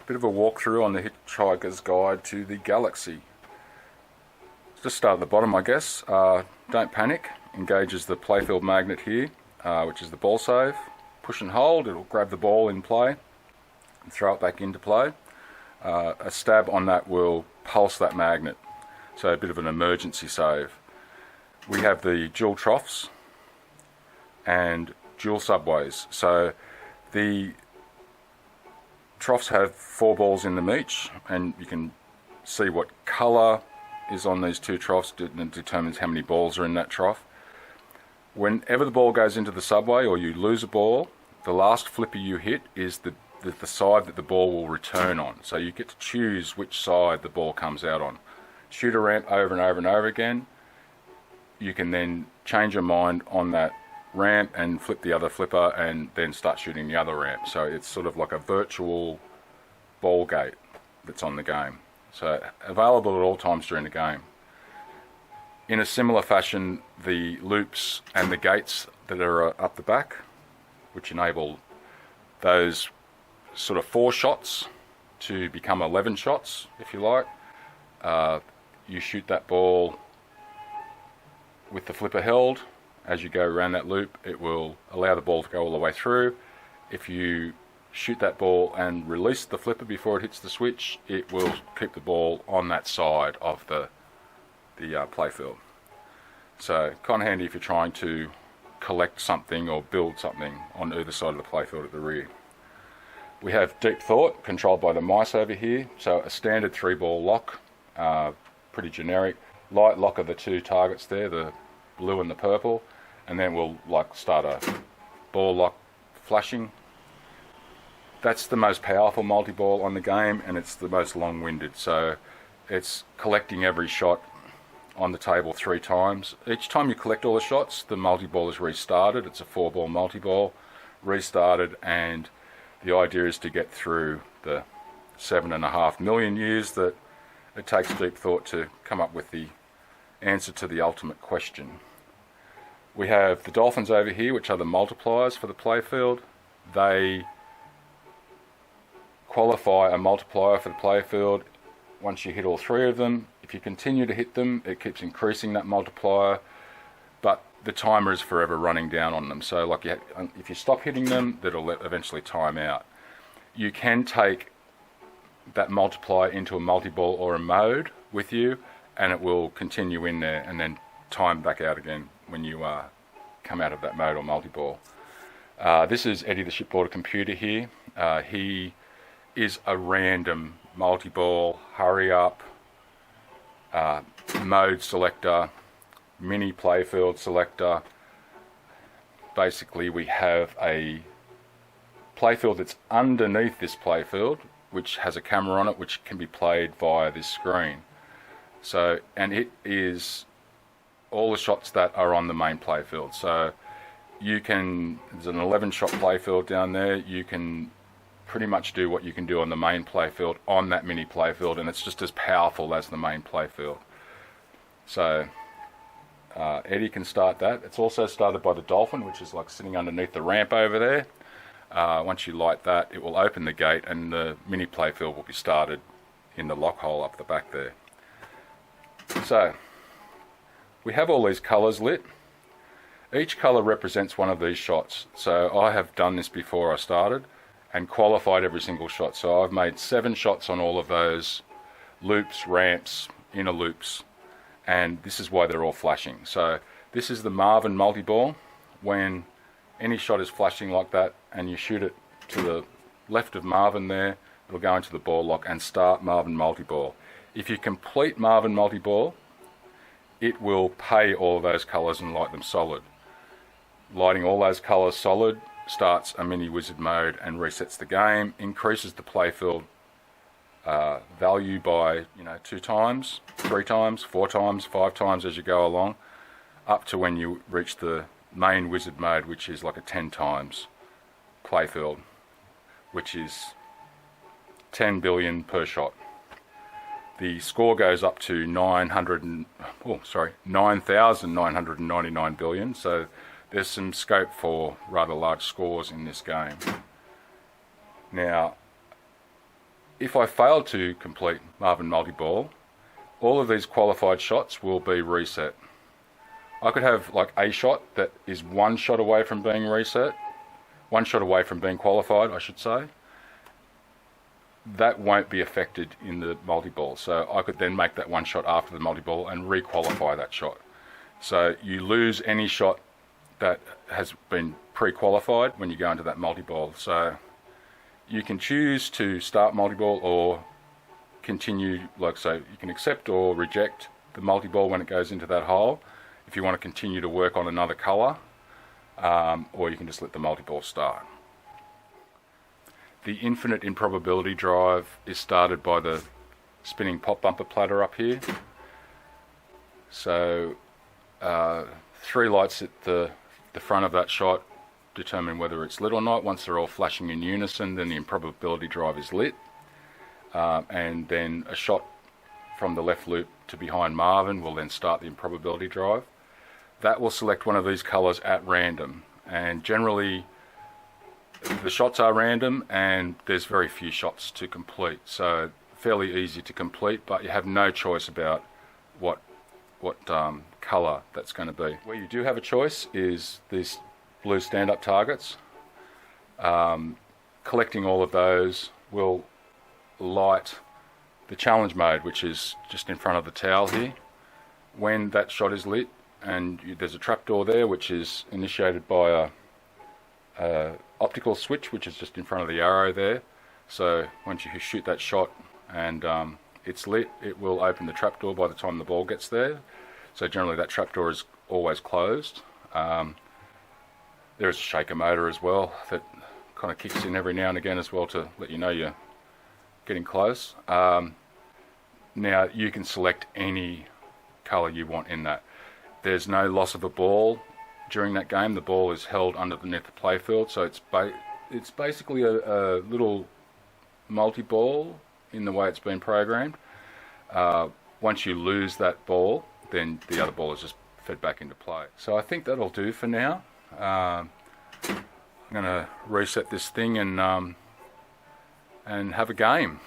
bit of a walkthrough on the Hitchhiker's Guide to the Galaxy. Just start at the bottom, I guess. Don't panic. Engages the playfield magnet here, which is the ball save. Push and hold, it'll grab the ball in play and throw it back into play. A stab on that will pulse that magnet, so a bit of an emergency save. We have the dual troughs and dual subways. So the troughs have 4 balls in them each, and you can see what colour is on these 2 troughs and determines how many balls are in that trough. Whenever the ball goes into the subway or you lose a ball, the last flipper you hit is the side that the ball will return on. So you get to choose which side the ball comes out on. Shoot a ramp over and over and over again. You can then change your mind on that ramp and flip the other flipper and then start shooting the other ramp. So it's sort of like a virtual ball gate that's on the game. So available at all times during the game. In a similar fashion, the loops and the gates that are up the back, which enable those sort of 4 shots to become 11 shots, if you like. You shoot that ball with the flipper held. As you go around that loop, it will allow the ball to go all the way through. If you shoot that ball and release the flipper before it hits the switch, it will keep the ball on that side of the playfield. So kind of handy if you're trying to collect something or build something on either side of the playfield at the rear. We have Deep Thought, controlled by the mice over here. So a standard 3-ball lock, pretty generic. Light lock are the 2 targets there, the blue and the purple, and then we'll start a ball lock flashing. That's the most powerful multi-ball on the game, and it's the most long-winded. So it's collecting every shot on the table 3 times. Each time you collect all the shots, the multi-ball is restarted. It's a 4-ball multi-ball, restarted, and the idea is to get through the 7.5 million years that it takes Deep Thought to come up with the answer to the ultimate question. We have the dolphins over here, which are the multipliers for the playfield. They qualify a multiplier for the playfield once you hit all 3 of them. If you continue to hit them, it keeps increasing that multiplier, but the timer is forever running down on them. So if you stop hitting them, that'll eventually time out. You can take that multiplier into a multi-ball or a mode with you, and it will continue in there and then time back out again when you come out of that mode or multi-ball. This is Eddie the Shipboarder Computer here. He is a random multi-ball, hurry up, mode selector, mini playfield selector. Basically we have a playfield that's underneath this playfield, which has a camera on it, which can be played via this screen. So, and it is all the shots that are on the main playfield. So you can, there's an 11-shot playfield down there. You can pretty much do what you can do on the main playfield on that mini playfield, and it's just as powerful as the main playfield. So Eddie can start that. It's also started by the dolphin, which is like sitting underneath the ramp over there. Once you light that, it will open the gate and the mini playfield will be started in the lock hole up the back there. So we have all these colours lit. Each colour represents one of these shots. So I have done this before I started and qualified every single shot. So I've made 7 shots on all of those loops, ramps, inner loops, and this is why they're all flashing. So this is the Marvin multi-ball. When any shot is flashing like that and you shoot it to the left of Marvin there, it'll go into the ball lock and start Marvin multi-ball. If you complete Marvin multi-ball, it will pay all of those colours and light them solid. Lighting all those colours solid starts a mini wizard mode and resets the game, increases the playfield value by 2 times, 3 times, 4 times, 5 times as you go along, up to when you reach the main wizard mode, which is like a 10 times playfield, which is 10 billion per shot. The score goes up to 9,999 billion, so there's some scope for rather large scores in this game. Now, if I fail to complete Marvin multi-ball, all of these qualified shots will be reset. I could have like a shot that is one shot away from being reset, one shot away from being qualified, I should say. That won't be affected in the multi-ball. So I could then make that one shot after the multi-ball and re-qualify that shot. So you lose any shot that has been pre-qualified when you go into that multi-ball. So you can choose to start multi-ball or continue, like so you can accept or reject the multi-ball when it goes into that hole if you want to continue to work on another colour, or you can just let the multi-ball start. The infinite improbability drive is started by the spinning pop bumper platter up here. So 3 lights at the front of that shot determine whether it's lit or not. Once they're all flashing in unison, then the improbability drive is lit. And then a shot from the left loop to behind Marvin will then start the improbability drive. That will select one of these colours at random, and generally the shots are random and there's very few shots to complete, so fairly easy to complete, but you have no choice about what colour that's going to be. Where you do have a choice is these blue stand-up targets. Collecting all of those will light the challenge mode, which is just in front of the towel here. When that shot is lit, and there's a trapdoor there which is initiated by a optical switch which is just in front of the arrow there. So once you shoot that shot and it's lit, it will open the trapdoor by the time the ball gets there. So generally that trapdoor is always closed. There is a shaker motor as well that kind of kicks in every now and again as well to let you know you're getting close. Now you can select any colour you want in that. There's no loss of a ball during that game. The ball is held underneath the playfield, so it's basically a little multi-ball in the way it's been programmed. Once you lose that ball, then the other ball is just fed back into play. So I think that'll do for now. I'm going to reset this thing and have a game.